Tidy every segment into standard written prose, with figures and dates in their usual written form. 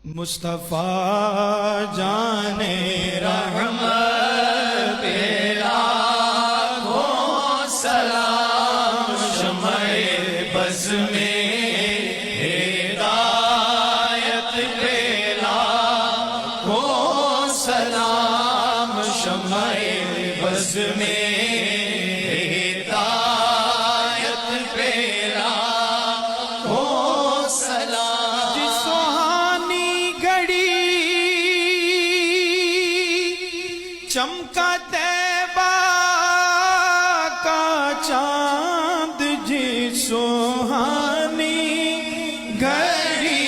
مصطفیٰ جان رحمت لاکھوں سلام، شمع بز میں ہدایت پہ لاکھوں سلام، شمع بز میں ہدایت پہ لاکھوں سلام۔ جس سہانی گھڑی چمکا طیبہ کا چاند، جس سہانی گھڑی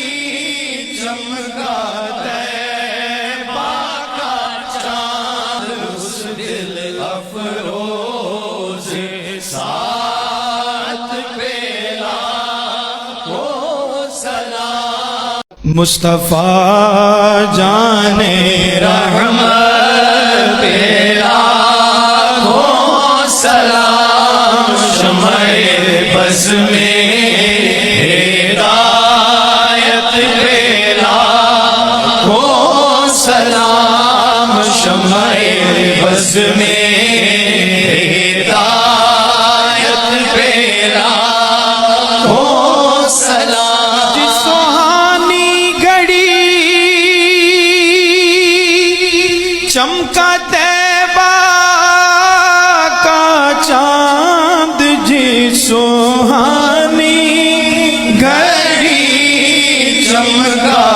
چمکا طیبہ کا چاند، اس دل افروز ساتھ پہ لاکھوں سلام۔ مصطفیٰ جان رحمت لاکھوں سلام، شمع بز میں ہدایت پہ لاکھوں سلام، شمع بز میں ہدایت پہ لاکھوں سلام۔ جس سہانی گھڑی چمکا طیبہ کا چاند، جس سہانی گھڑی چمکا